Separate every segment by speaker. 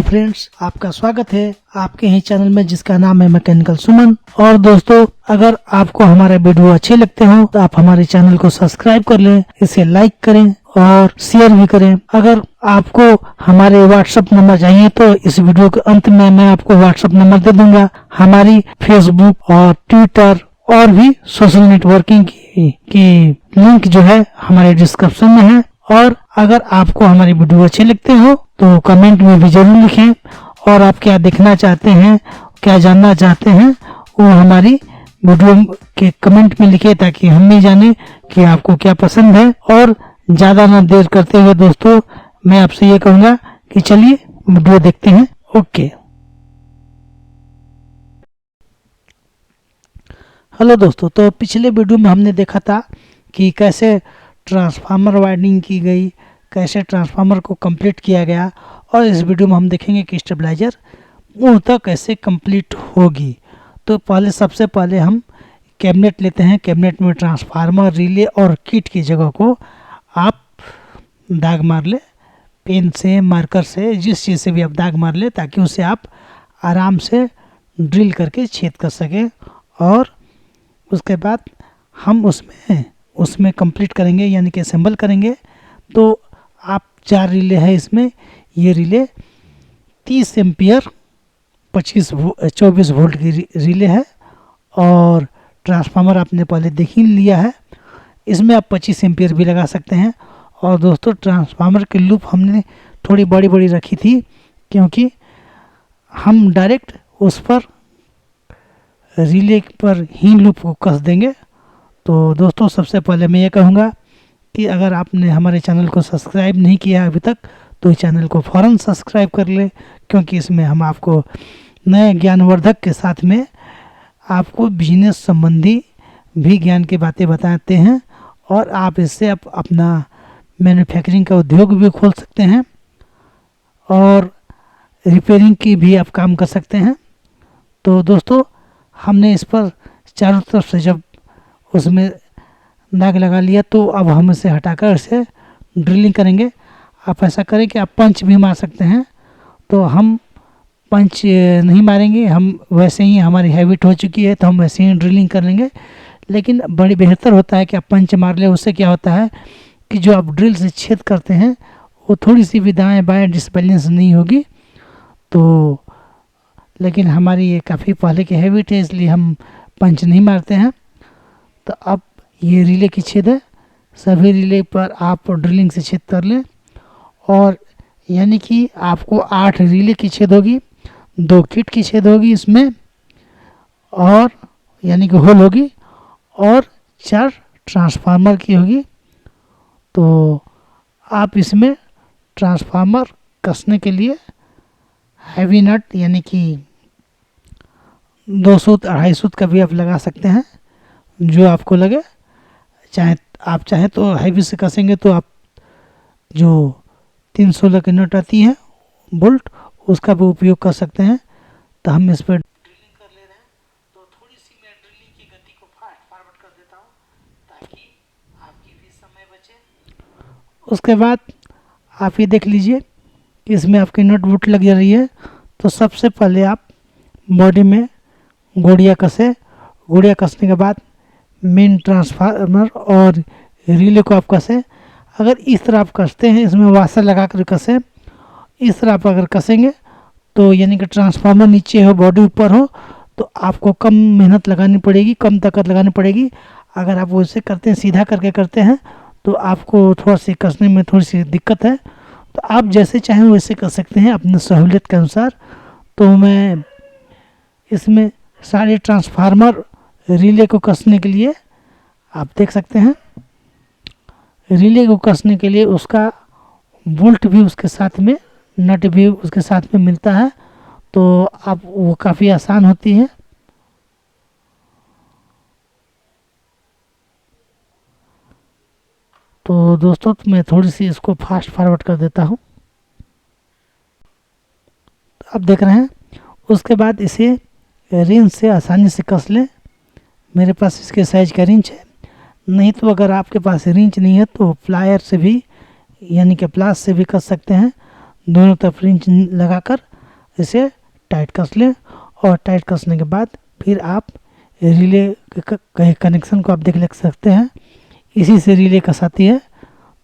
Speaker 1: Hello friends, आपका स्वागत है आपके ही चैनल में जिसका नाम है मैकेनिकल सुमन। और दोस्तों, अगर आपको हमारे वीडियो अच्छे लगते हो तो आप हमारे चैनल को सब्सक्राइब कर लें, इसे लाइक करें और शेयर भी करें। अगर आपको हमारे व्हाट्सएप नंबर चाहिए तो इस वीडियो के अंत में मैं आपको व्हाट्सएप नंबर दे दूंगा। हमारी फेसबुक और ट्विटर और भी सोशल नेटवर्किंग की लिंक जो है हमारे डिस्क्रिप्शन में है। और अगर आपको हमारी वीडियो अच्छे लगते हो तो कमेंट में भी जरूर लिखें, और आप क्या देखना चाहते हैं, क्या जानना चाहते हैं, वो हमारी वीडियो के कमेंट में लिखे ताकि हम भी जाने कि आपको क्या पसंद है। और ज्यादा ना देर करते हुए दोस्तों, मैं आपसे ये कहूंगा कि चलिए वीडियो देखते हैं। ओके, हेलो दोस्तों, तो पिछले वीडियो में हमने देखा था कि कैसे ट्रांसफार्मर वायरिंग की गई, कैसे ट्रांसफार्मर को कंप्लीट किया गया, और इस वीडियो में हम देखेंगे कि स्टेबलाइजर पूर्णतः कैसे कंप्लीट होगी। तो सबसे पहले हम कैबिनेट लेते हैं। कैबिनेट में ट्रांसफार्मर, रिले और किट की जगह को आप दाग मार ले, पेन से, मार्कर से, जिस चीज़ से भी आप दाग मार ले, ताकि उसे आप आराम से ड्रिल करके छेद कर सकें। और उसके बाद हम उसमें कंप्लीट करेंगे, यानी कि असेंबल करेंगे। तो आप 4 रिले है इसमें। ये रिले 30 एम्पियर 24 वोल्ट की रिले है, और ट्रांसफार्मर आपने पहले देख ही लिया है। इसमें आप 25 एम्पियर भी लगा सकते हैं। और दोस्तों, ट्रांसफार्मर की लूप हमने थोड़ी बड़ी बड़ी रखी थी, क्योंकि हम डायरेक्ट उस पर रिले पर ही लूप को कस देंगे। तो दोस्तों, सबसे पहले मैं ये कहूँगा कि अगर आपने हमारे चैनल को सब्सक्राइब नहीं किया अभी तक तो इस चैनल को फ़ौरन सब्सक्राइब कर ले, क्योंकि इसमें हम आपको नए ज्ञानवर्धक के साथ में आपको बिजनेस संबंधी भी ज्ञान की बातें बताते हैं। और आप इससे अपना मैन्युफैक्चरिंग का उद्योग भी खोल सकते हैं, और रिपेयरिंग की भी आप काम कर सकते हैं। तो दोस्तों, हमने इस पर चारों तरफ से जब उसमें दाग लगा लिया, तो अब हम इसे हटाकर इसे ड्रिलिंग करेंगे। आप ऐसा करें कि आप पंच भी मार सकते हैं। तो हम पंच नहीं मारेंगे, हम वैसे ही, हमारी हैबिट हो चुकी है तो हम वैसे ही ड्रिलिंग कर लेंगे। लेकिन बड़ी बेहतर होता है कि आप पंच मार लें। उससे क्या होता है कि जो आप ड्रिल से छेद करते हैं वो थोड़ी सी भी दाएँ बाएँ डिसबैलेंस नहीं होगी। तो लेकिन हमारी ये काफ़ी पहले की हैबिट है, इसलिए हम पंच नहीं मारते हैं। तो अब ये रिले की छेद है, सभी रिले पर आप ड्रिलिंग से छेद कर लें। और यानी कि आपको 8 रिले की छेद होगी, 2 किट की छेद होगी इसमें, और यानी कि होल होगी, और 4 ट्रांसफार्मर की होगी। तो आप इसमें ट्रांसफार्मर कसने के लिए हैवी नट, यानी कि 2 सूत 2.5 सूत का भी आप लगा सकते हैं, जो आपको लगे। आप चाहे तो हैवी से कसेंगे तो आप जो 316 की नट आती है बोल्ट, उसका भी उपयोग कर सकते हैं। तो हम इस पर ड्रिलिंग कर ले रहे हैं। तो थोड़ी सी मैं ड्रिलिंग की गति को फॉरवर्ड कर देता हूँ, ताकि आपकी भी समय बचे। उसके बाद आप ये देख लीजिए कि इसमें आपकी नट बोल्ट लग जा रही है। तो सबसे पहले आप बॉडी में गोड़िया कसे। गोड़िया कसने के बाद मेन ट्रांसफार्मर और रिले को आप कसें। अगर इस तरह आप कसते हैं, इसमें वाशर लगा कर कसें, इस तरह आप अगर कसेंगे तो यानी कि ट्रांसफार्मर नीचे हो, बॉडी ऊपर हो, तो आपको कम मेहनत लगानी पड़ेगी, कम ताकत लगानी पड़ेगी। अगर आप वैसे करते हैं, सीधा करके करते हैं, तो आपको थोड़ा सी कसने में थोड़ी सी दिक्कत है। तो आप जैसे चाहें वैसे कर सकते हैं अपनी सहूलियत के अनुसार। तो मैं इसमें सारे ट्रांसफार्मर रिले को कसने के लिए, आप देख सकते हैं, रिले को कसने के लिए उसका बोल्ट भी उसके साथ में, नट भी उसके साथ में मिलता है। तो आप वो काफ़ी आसान होती है। तो दोस्तों, मैं थोड़ी सी इसको फास्ट फॉरवर्ड कर देता हूँ। आप देख रहे हैं। उसके बाद इसे रिंच से आसानी से कस लें। मेरे पास इसके साइज का रिंच है, नहीं तो अगर आपके पास रिंच नहीं है तो प्लायर से भी, यानी कि प्लास से भी कस सकते हैं। दोनों तरफ रिंच लगाकर इसे टाइट कस लें। और टाइट कसने के बाद फिर आप रिले के कनेक्शन को आप देख सकते हैं, इसी से रिले कसाती है।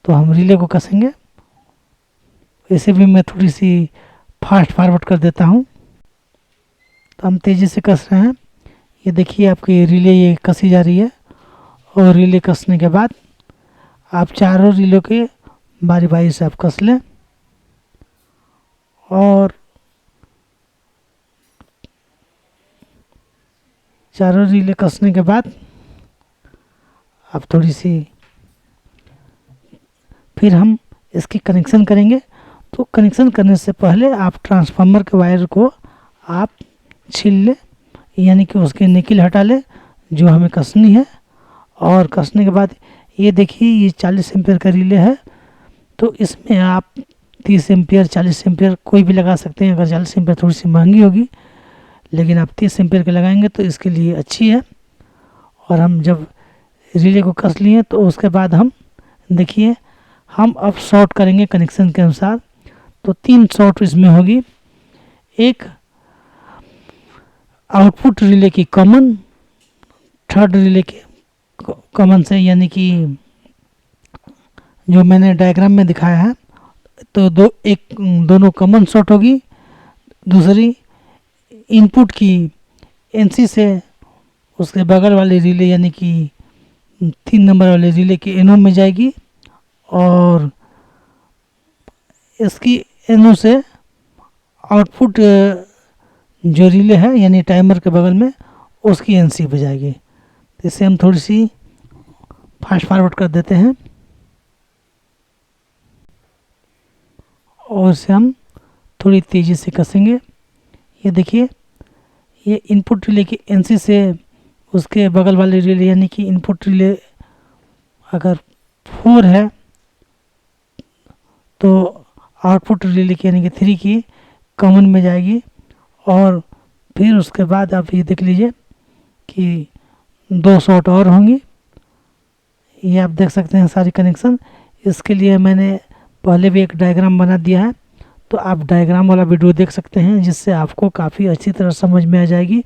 Speaker 1: तो हम रिले को कसेंगे। इसे भी मैं थोड़ी सी फास्ट फॉरवर्ड कर देता हूँ। तो हम तेज़ी से कस रहे हैं। ये देखिए आपकी रिले ये कसी जा रही है। और रिले कसने के बाद आप चारों रिले के बारी बारी से आप कस लें। और चारों रिले कसने के बाद अब थोड़ी सी फिर हम इसकी कनेक्शन करेंगे। तो कनेक्शन करने से पहले आप ट्रांसफार्मर के वायर को आप छील लें, यानी कि उसके निकल हटा लें जो हमें कसनी है। और कसने के बाद ये देखिए ये 40 एम्पियर का रिले है। तो इसमें आप 30 एम्पियर 40 एम्पियर कोई भी लगा सकते हैं। अगर 40 एम्पियर थोड़ी सी महंगी होगी, लेकिन आप 30 एम्पियर के लगाएंगे तो इसके लिए अच्छी है। और हम जब रिले को कस लिए तो उसके बाद हम देखिए हम अब शॉर्ट करेंगे कनेक्शन के अनुसार। तो 3 शॉर्ट इसमें होगी। एक आउटपुट रिले की कॉमन, थर्ड रिले के कॉमन से, यानी कि जो मैंने डायग्राम में दिखाया है। तो दोनों कॉमन शॉर्ट होगी। दूसरी इनपुट की एनसी से उसके बगल वाले रिले यानी कि 3 नंबर वाले रिले के एनो में जाएगी। और इसकी एनो से आउटपुट जो रिले है यानी टाइमर के बगल में उसकी एनसी पे जाएगी। तो इसे हम थोड़ी सी फास्ट फॉरवर्ड कर देते हैं। और इसे हम थोड़ी तेज़ी से कसेंगे। ये देखिए ये इनपुट रिले की एनसी से उसके बगल वाले रिले यानी कि इनपुट रिले अगर 4 है तो आउटपुट रिले की यानी कि 3 की कॉमन में जाएगी। और फिर उसके बाद आप ये देख लीजिए कि 2 शॉर्ट और होंगी। ये आप देख सकते हैं सारी कनेक्शन। इसके लिए मैंने पहले भी एक डायग्राम बना दिया है, तो आप डायग्राम वाला वीडियो देख सकते हैं, जिससे आपको काफ़ी अच्छी तरह समझ में आ जाएगी।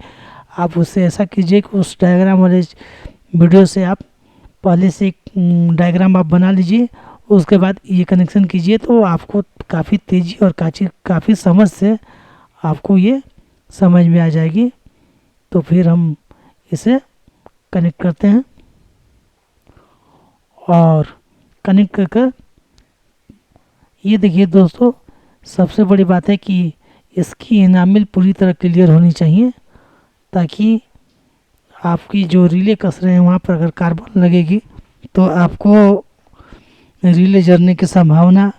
Speaker 1: आप उससे ऐसा कीजिए कि उस डायग्राम वाले वीडियो से आप पहले से एक डायग्राम आप बना लीजिए, उसके बाद ये कनेक्शन कीजिए। तो आपको काफ़ी तेज़ी और काफ़ी समझ से आपको ये समझ में आ जाएगी। तो फिर हम इसे कनेक्ट करते हैं। और कनेक्ट कर कर ये देखिए दोस्तों, सबसे बड़ी बात है कि इसकी इनामिल पूरी तरह क्लियर होनी चाहिए, ताकि आपकी जो रिले कस रहे हैं वहाँ पर अगर कार्बन लगेगी तो आपको रिले जलने की संभावना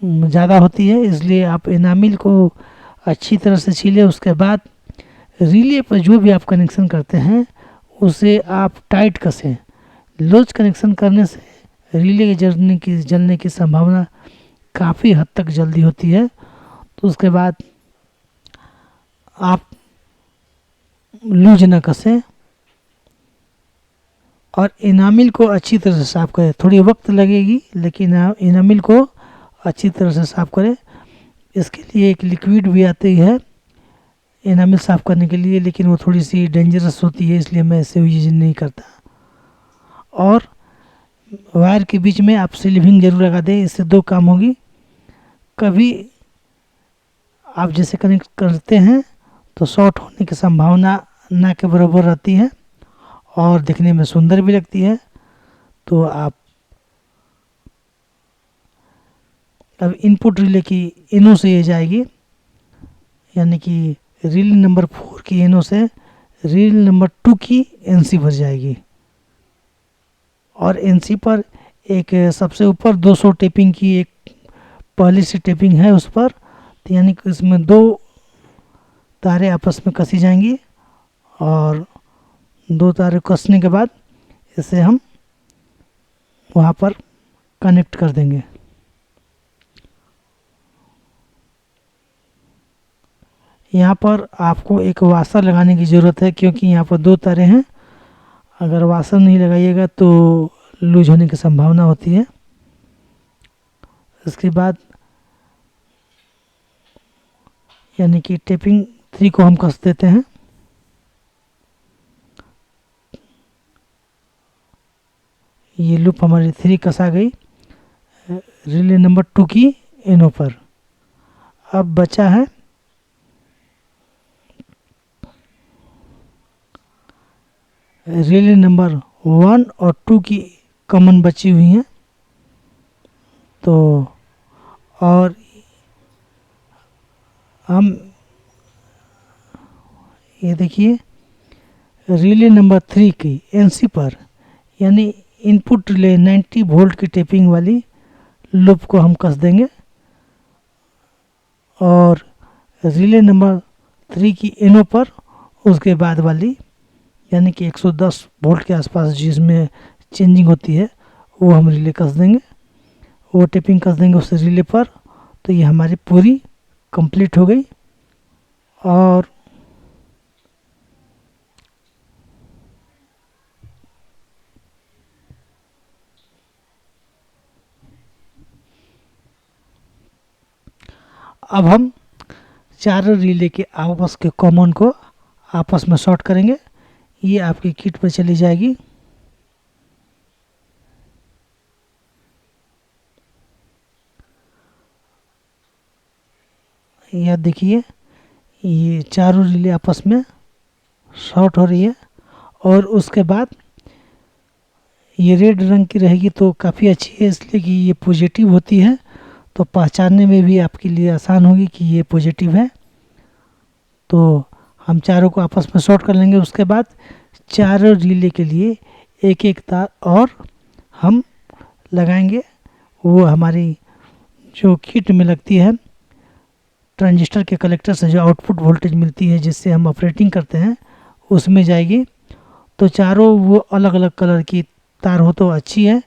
Speaker 1: ज़्यादा होती है। इसलिए आप इनामिल को अच्छी तरह से छीलें। उसके बाद रिले पर जो भी आप कनेक्शन करते हैं उसे आप टाइट कसें। लूज कनेक्शन करने से रिले के जलने की संभावना काफ़ी हद तक जल्दी होती है। तो उसके बाद आप लूज न कसें और इनामिल को अच्छी तरह से साफ़ करें। थोड़ी वक्त लगेगी, लेकिन इनामिल को अच्छी तरह से साफ़ करें। इसके लिए एक लिक्विड भी आती है इनामिल साफ़ करने के लिए, लेकिन वो थोड़ी सी डेंजरस होती है, इसलिए मैं इसे यूज नहीं करता। और वायर के बीच में आप सिल्विंग जरूर लगा दें, इससे 2 काम होगी। कभी आप जैसे कनेक्ट करते हैं तो शॉर्ट होने की संभावना ना के बराबर रहती है और दिखने में सुंदर भी लगती है। तो आप अब इनपुट रिले की इनो से ये जाएगी, यानी कि रिले नंबर 4 की इनो से रिले नंबर 2 की एनसी भर जाएगी। और एनसी पर एक सबसे ऊपर 200 टेपिंग की एक पहली सी टेपिंग है उस पर। तो यानी कि इसमें 2 तारे आपस में कसी जाएंगी और 2 तारे कसने के बाद इसे हम वहाँ पर कनेक्ट कर देंगे। यहाँ पर आपको एक वाशर लगाने की ज़रूरत है, क्योंकि यहाँ पर 2 तारे हैं। अगर वाशर नहीं लगाइएगा तो लूज होने की संभावना होती है। इसके बाद यानी कि टेपिंग 3 को हम कस देते हैं। ये लूप हमारी 3 कसा गई रिले नंबर 2 की एनो पर। अब बचा है रिले नंबर 1 और 2 की कॉमन बची हुई हैं। तो और हम ये देखिए रिले नंबर 3 की एनसी पर, यानी इनपुट रिले 90 वोल्ट की टेपिंग वाली लूप को हम कस देंगे, और रिले नंबर 3 की एनो पर उसके बाद वाली, यानी कि 110 वोल्ट के आसपास जिसमें चेंजिंग होती है, वो हम रिले कस देंगे, वो टेपिंग कस देंगे उस रिले पर। तो ये हमारी पूरी कंप्लीट हो गई। और अब हम चारों रिले के आपस के कॉमन को आपस में शॉर्ट करेंगे। ये आपकी किट में चली जाएगी। यह देखिए ये चारों रिले आपस में शॉर्ट हो रही है, और उसके बाद ये रेड रंग की रहेगी तो काफ़ी अच्छी है, इसलिए कि ये पॉजिटिव होती है, तो पहचानने में भी आपके लिए आसान होगी कि ये पॉजिटिव है। तो हम चारों को आपस में शॉर्ट कर लेंगे। उसके बाद चारों रिले के लिए एक एक तार और हम लगाएंगे। वो हमारी जो किट में लगती है ट्रांजिस्टर के कलेक्टर से जो आउटपुट वोल्टेज मिलती है जिससे हम ऑपरेटिंग करते हैं, उसमें जाएगी। तो चारों वो अलग अलग कलर की तार हो तो अच्छी है,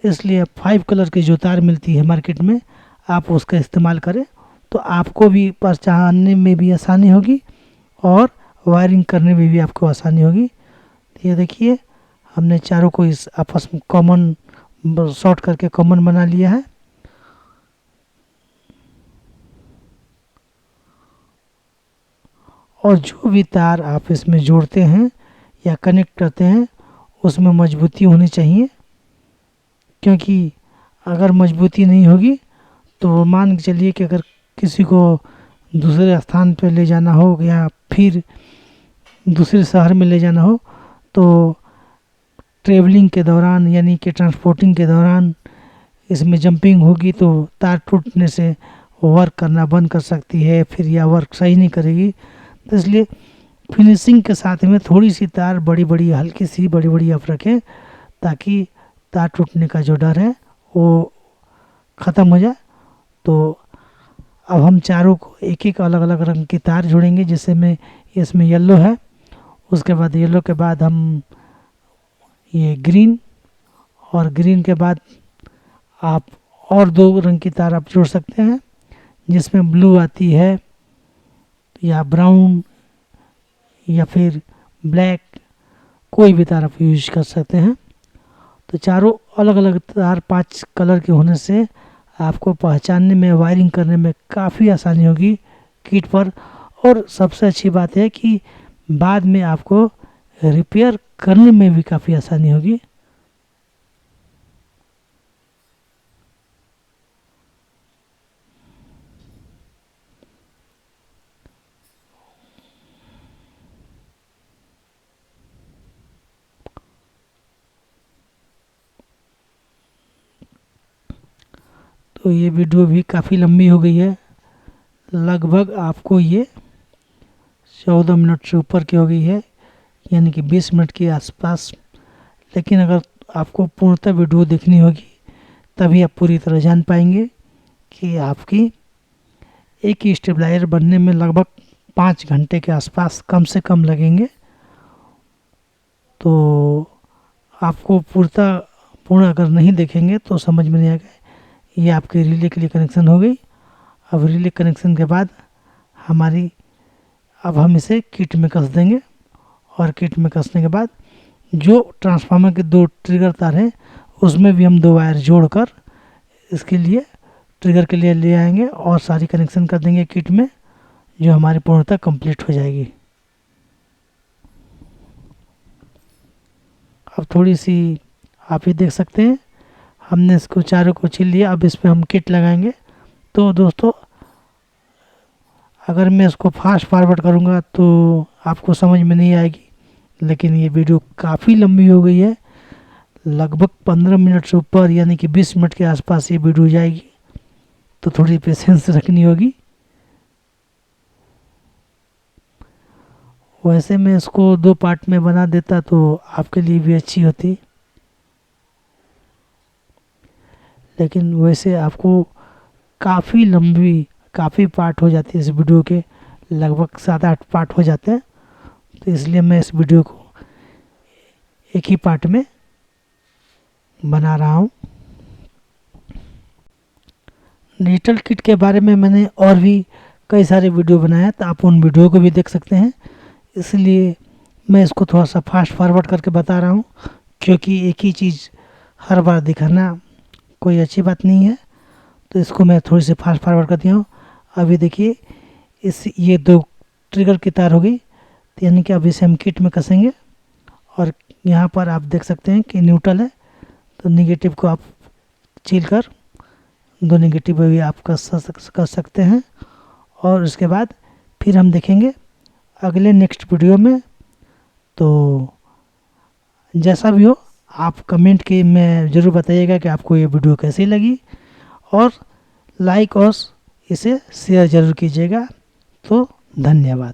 Speaker 1: इसलिए 5 कलर की जो तार मिलती है मार्केट में, आप उसका इस्तेमाल करें तो आपको भी पहचानने में भी आसानी होगी और वायरिंग करने में भी आपको आसानी होगी। ये देखिए हमने चारों को इस आपस में कॉमन शॉर्ट करके कॉमन बना लिया है। और जो भी तार आप इसमें जोड़ते हैं या कनेक्ट करते हैं उसमें मजबूती होनी चाहिए, क्योंकि अगर मजबूती नहीं होगी तो मान के चलिए कि अगर किसी को दूसरे स्थान पर ले जाना हो या फिर दूसरे शहर में ले जाना हो, तो ट्रेवलिंग के दौरान यानी कि ट्रांसपोर्टिंग के दौरान इसमें जंपिंग होगी तो तार टूटने से वर्क करना बंद कर सकती है, फिर यह वर्क सही नहीं करेगी। तो इसलिए फिनिशिंग के साथ में थोड़ी सी तार बड़ी बड़ी हल्की सी बड़ी बड़ी आप रखें, ताकि तार टूटने का जो डर है वो ख़त्म हो जाए। तो अब हम चारों को एक एक अलग अलग रंग की तार जोड़ेंगे, जैसे में इसमें येलो है, उसके बाद येलो के बाद हम ये ग्रीन, और ग्रीन के बाद आप और 2 रंग की तार आप जोड़ सकते हैं, जिसमें ब्लू आती है या ब्राउन या फिर ब्लैक, कोई भी तार आप यूज कर सकते हैं। तो चारों अलग अलग तार 5 कलर के होने से आपको पहचानने में वायरिंग करने में काफ़ी आसानी होगी किट पर। और सबसे अच्छी बात है कि बाद में आपको रिपेयर करने में भी काफ़ी आसानी होगी। तो ये वीडियो भी काफ़ी लंबी हो गई है, लगभग आपको ये 14 मिनट से ऊपर की हो गई है, यानी कि 20 मिनट के आसपास। लेकिन अगर आपको पूर्णतः वीडियो देखनी होगी तभी आप पूरी तरह जान पाएंगे कि आपकी एक ही स्टेबलाइजर बनने में लगभग 5 घंटे के आसपास कम से कम लगेंगे। तो आपको पूर्ण अगर नहीं देखेंगे तो समझ में नहीं आएगा। ये आपके रिले के लिए कनेक्शन हो गई। अब रिले कनेक्शन के बाद अब हम इसे किट में कस देंगे, और किट में कसने के बाद जो ट्रांसफार्मर के 2 ट्रिगर तार हैं उसमें भी हम 2 वायर जोड़कर इसके लिए ट्रिगर के लिए ले आएंगे और सारी कनेक्शन कर देंगे किट में। जो हमारी पूर्णतः कंप्लीट हो जाएगी। अब थोड़ी सी आप ही देख सकते हैं, हमने इसको चारों को छील लिया। अब इस पर हम किट लगाएंगे। तो दोस्तों, अगर मैं इसको फास्ट फॉरवर्ड करूँगा तो आपको समझ में नहीं आएगी, लेकिन ये वीडियो काफ़ी लंबी हो गई है, लगभग 15 मिनट से ऊपर, यानी कि 20 मिनट के आसपास ये वीडियो जाएगी। तो थोड़ी पेशेंस रखनी होगी। वैसे मैं इसको 2 पार्ट में बना देता तो आपके लिए भी अच्छी होती, लेकिन वैसे आपको काफ़ी लंबी, काफ़ी पार्ट हो जाती है इस वीडियो के, लगभग 7-8 पार्ट हो जाते हैं। तो इसलिए मैं इस वीडियो को एक ही पार्ट में बना रहा हूँ। डिजिटल किट के बारे में मैंने और भी कई सारे वीडियो बनाए हैं, तो आप उन वीडियो को भी देख सकते हैं। इसलिए मैं इसको थोड़ा सा फास्ट फॉरवर्ड करके बता रहा हूँ, क्योंकि एक ही चीज़ हर बार दिखाना कोई अच्छी बात नहीं है। तो इसको मैं थोड़ी सी फास्ट फॉरवर्ड कर दिया हूँ। अभी देखिए, ये 2 ट्रिगर की तार हो गई, तो यानी कि अब इसे हम किट में कसेंगे। और यहाँ पर आप देख सकते हैं कि न्यूट्रल है, तो निगेटिव को आप छील कर 2 निगेटिव भी आप कर सकते हैं। और उसके बाद फिर हम देखेंगे अगले नेक्स्ट वीडियो में। तो जैसा भी हो, आप कमेंट के में ज़रूर बताइएगा कि आपको ये वीडियो कैसी लगी, और लाइक और इसे शेयर ज़रूर कीजिएगा। तो धन्यवाद।